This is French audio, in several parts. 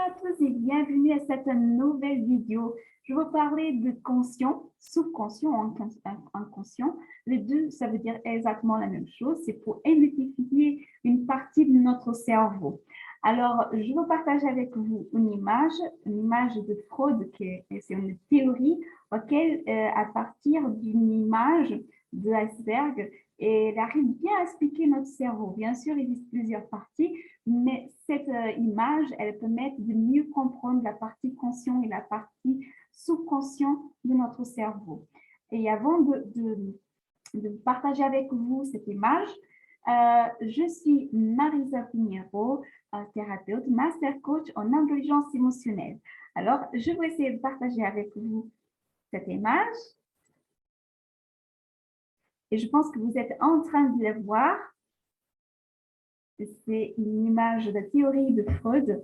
à tous et bienvenue à cette nouvelle vidéo. Je vais vous parler de conscient, subconscient, inconscient. Les deux, ça veut dire exactement la même chose. C'est pour identifier une partie de notre cerveau. Alors, je vais partager avec vous une image de Freud, c'est une théorie auquel, à partir d'une image de l'iceberg, elle arrive bien à expliquer notre cerveau. Bien sûr, il existe plusieurs parties, mais cette image, elle permet de mieux comprendre la partie consciente et la partie subconsciente de notre cerveau. Et avant de partager avec vous cette image, je suis Marisa Pinheiro, thérapeute, master coach en intelligence émotionnelle. Alors, je vais essayer de partager avec vous cette image. Et je pense que vous êtes en train de la voir. C'est une image de théorie de Freud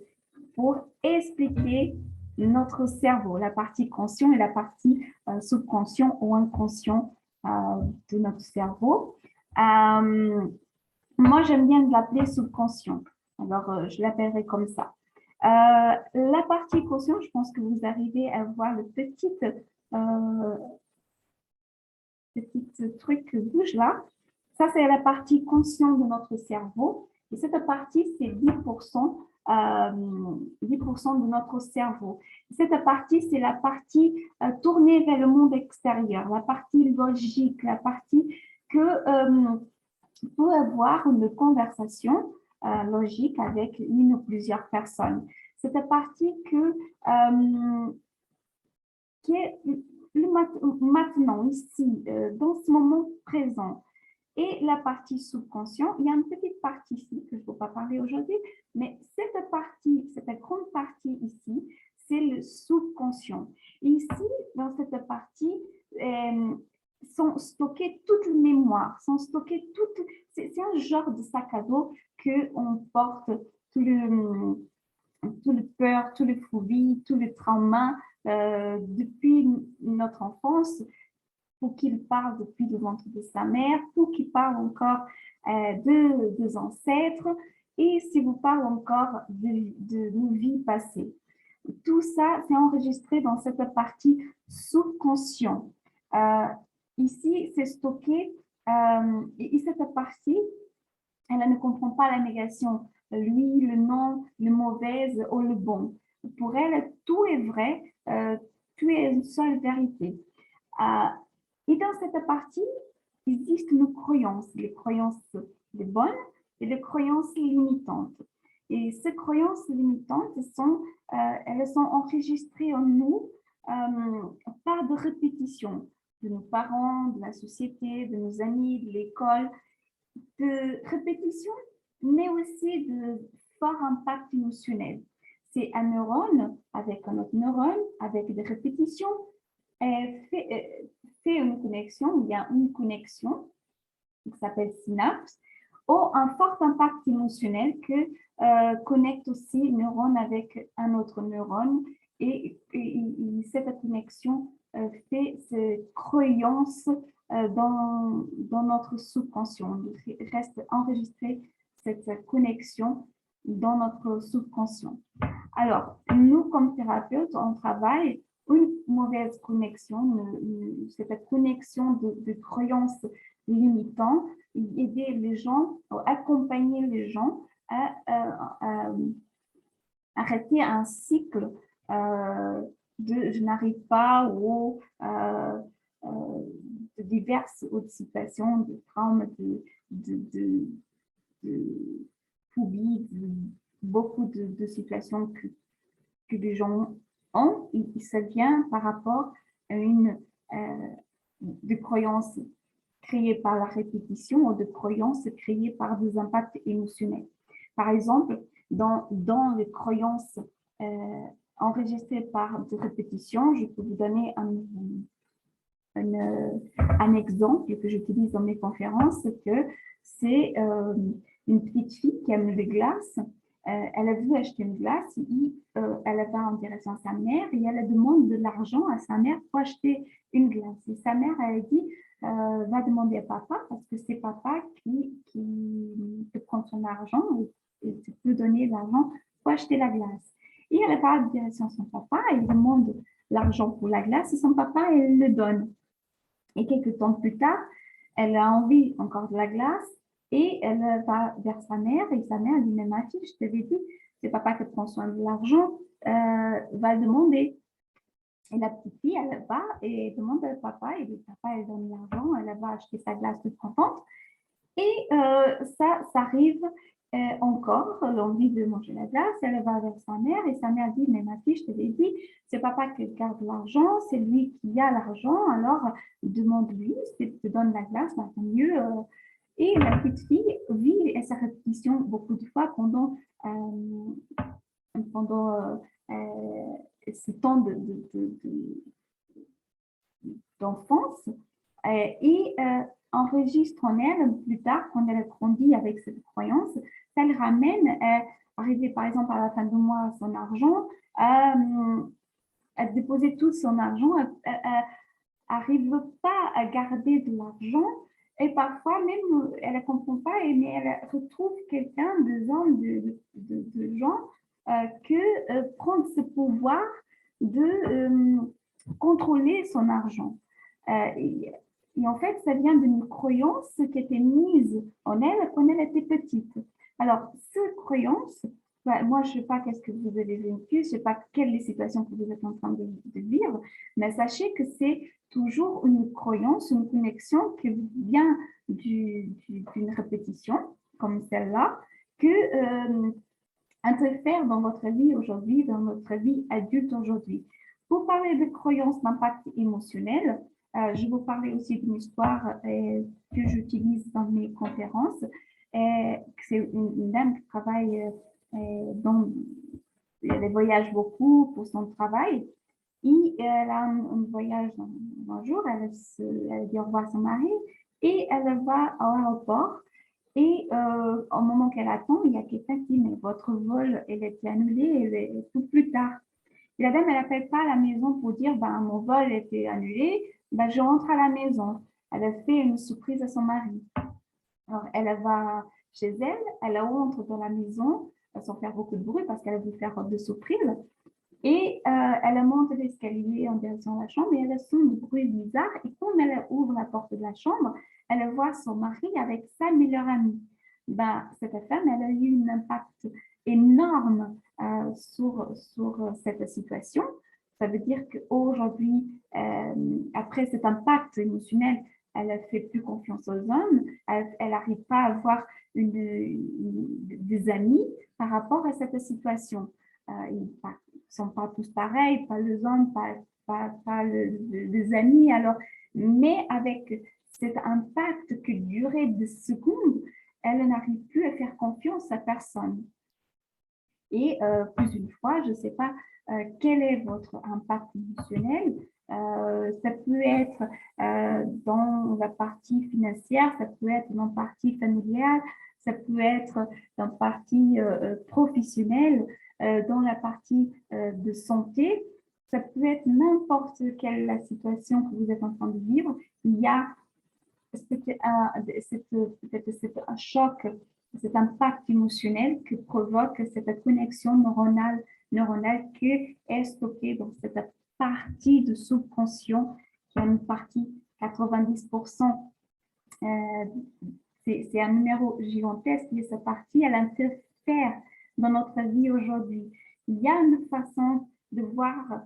pour expliquer notre cerveau, la partie conscient et la partie subconscient ou inconscient de notre cerveau. Moi, j'aime bien l'appeler subconscient. Alors, je l'appellerai comme ça. La partie conscient, je pense que vous arrivez à voir le petit truc qui bouge là. Ça, c'est la partie consciente de notre cerveau. Et cette partie, c'est 10% de notre cerveau. Cette partie, c'est la partie tournée vers le monde extérieur, la partie logique, la partie que peut avoir une conversation logique avec une ou plusieurs personnes. Cette partie qui est maintenant, ici, dans ce moment présent. Et la partie subconscient, il y a une petite partie ici que je ne peux pas parler aujourd'hui, mais cette partie, cette grande partie ici, c'est le subconscient. Et ici, dans cette partie, sont stockées toutes les mémoires, sont stockées toutes. C'est un genre de sac à dos qu'on porte tout le peur, tout le phobie, tout le trauma depuis notre enfance, pour qu'il parle depuis le ventre de sa mère, pour qu'il parle encore de ancêtres, et si vous parle encore de nos vies passées. Tout ça, c'est enregistré dans cette partie subconscient. Ici, c'est stocké, et cette partie, elle ne comprend pas la négation, lui, le non, le mauvais ou le bon. Pour elle, tout est vrai, tout est une seule vérité. Et dans cette partie, il existe nos croyances, les croyances les bonnes et les croyances limitantes. Et ces croyances limitantes, elles sont enregistrées en nous par de répétitions de nos parents, de la société, de nos amis, de l'école, de répétitions, mais aussi de fort impact émotionnel. C'est un neurone avec un autre neurone, avec des répétitions, fait une connexion, il y a une connexion qui s'appelle synapse, ou un fort impact émotionnel que connecte aussi un neurone avec un autre neurone, et cette connexion fait cette croyance dans notre subconscient. Il reste enregistré cette connexion dans notre subconscient. Alors, nous, comme thérapeutes, on travaille une mauvaise connexion, cette connexion de croyances limitantes, aider les gens, accompagner les gens à arrêter un cycle de je n'arrive pas ou de diverses autres situations, de traumes, de phobie, beaucoup de situations que les gens ont, et ça vient par rapport à de croyances créées par la répétition ou de croyances créées par des impacts émotionnels. Par exemple, dans les croyances enregistrées par des répétitions, je peux vous donner un exemple que j'utilise dans mes conférences, que c'est une petite fille qui aime les glaces. Elle a voulu acheter une glace, elle va en direction à sa mère et elle demande de l'argent à sa mère pour acheter une glace. Et sa mère, elle dit, va demander à papa parce que c'est papa qui te prend son argent et tu peux donner l'argent pour acheter la glace. Et elle va en direction de son papa, elle demande l'argent pour la glace et son papa, elle le donne. Et quelques temps plus tard, elle a envie encore de la glace et elle va vers sa mère et sa mère dit, mais ma fille, je t'avais dit, c'est papa qui prend soin de l'argent, va demander. Et la petite fille, elle va et demande à papa, et le papa, elle donne l'argent, elle va acheter sa glace toute contente. Et ça arrive encore, l'envie de manger la glace, elle va vers sa mère et sa mère dit, mais ma fille, je te l'ai dit, c'est papa qui garde l'argent, c'est lui qui a l'argent, alors demande-lui, s'il te donne la glace, bah, tant mieux. Et la petite fille vit sa répétition beaucoup de fois pendant ce temps d'enfance et enregistre en elle plus tard, quand elle a grandi avec cette croyance, ça le ramène arriver par exemple à la fin du mois son argent, à déposer tout son argent, n'arrive pas à garder de l'argent et parfois même elle ne comprend pas, mais elle retrouve quelqu'un, de gens que prendre ce pouvoir de contrôler son argent. Et en fait, ça vient d'une croyance qui était mise en elle quand elle était petite. Alors, cette croyance, moi, je ne sais pas qu'est-ce que vous avez vécu, je ne sais pas quelle est les situations que vous êtes en train de vivre, mais sachez que c'est toujours une croyance, une connexion qui vient d'une répétition comme celle-là, que interfère dans votre vie aujourd'hui, dans notre vie adulte aujourd'hui. Pour parler de croyances d'impact émotionnel, je vais vous parler aussi d'une histoire que j'utilise dans mes conférences. C'est une dame qui travaille elle voyage beaucoup pour son travail. Et elle a un voyage un jour, elle dit au revoir à son mari et elle va à l'aéroport. Et au moment qu'elle attend, il y a quelqu'un qui dit, mais votre vol, elle était annulé, elle est tout plus tard. Et la dame, elle n'appelle pas à la maison pour dire, ben, mon vol était annulé, ben, je rentre à la maison. Elle a fait une surprise à son mari. Alors, elle va chez elle, elle entre dans la maison, sans faire beaucoup de bruit parce qu'elle a voulu faire de surprise. Et elle monte l'escalier en direction de la chambre et elle sent du bruit bizarre. Et quand elle ouvre la porte de la chambre, elle voit son mari avec sa meilleure amie. Ben, cette femme, elle a eu un impact énorme sur cette situation. Ça veut dire qu'aujourd'hui, après cet impact émotionnel, elle ne fait plus confiance aux hommes, elle n'arrive pas à avoir des amis par rapport à cette situation. Ils ne sont pas tous pareils, pas les hommes, pas les amis. Alors, mais avec cet impact qui durait des secondes, elle n'arrive plus à faire confiance à personne. Et plus d'une fois, je ne sais pas quel est votre impact émotionnel. Ça peut être dans la partie financière, ça peut être dans la partie familiale, ça peut être dans la partie professionnelle, dans la partie de santé. Ça peut être n'importe quelle la situation que vous êtes en train de vivre. Il y a peut-être un choc, cet impact émotionnel que provoque cette connexion neuronale qui est stockée dans cette partie de subconscient qui est une partie 90%. C'est un numéro gigantesque et cette partie, elle interfère dans notre vie aujourd'hui. Il y a une façon de voir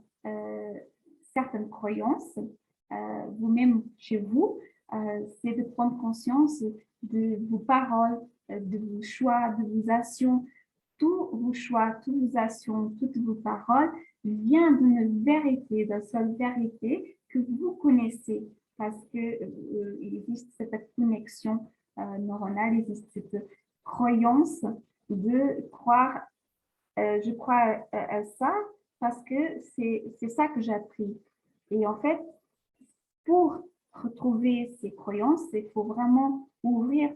certaines croyances, vous-même chez vous, c'est de prendre conscience de vos paroles, de vos choix, de vos actions. Tous vos choix, toutes vos actions, toutes vos paroles viennent d'une vérité, d'une seule vérité que vous connaissez parce qu'il existe cette connexion neuronale, il existe cette croyance de croire, je crois à ça parce que c'est ça que j'ai appris. Et en fait, pour retrouver ces croyances, il faut vraiment ouvrir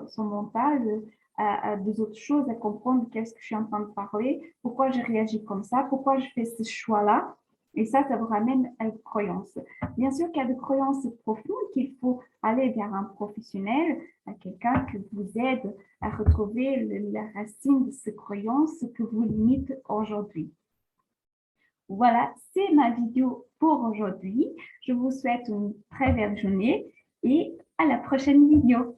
son mental à des autres choses, à comprendre qu'est-ce que je suis en train de parler, pourquoi je réagis comme ça, pourquoi je fais ce choix-là. Et ça vous ramène à une croyance. Bien sûr qu'il y a des croyances profondes qu'il faut aller vers un professionnel, à quelqu'un qui vous aide à retrouver la racine de ces croyances que vous limitez aujourd'hui. Voilà, c'est ma vidéo pour aujourd'hui. Je vous souhaite une très belle journée et à la prochaine vidéo.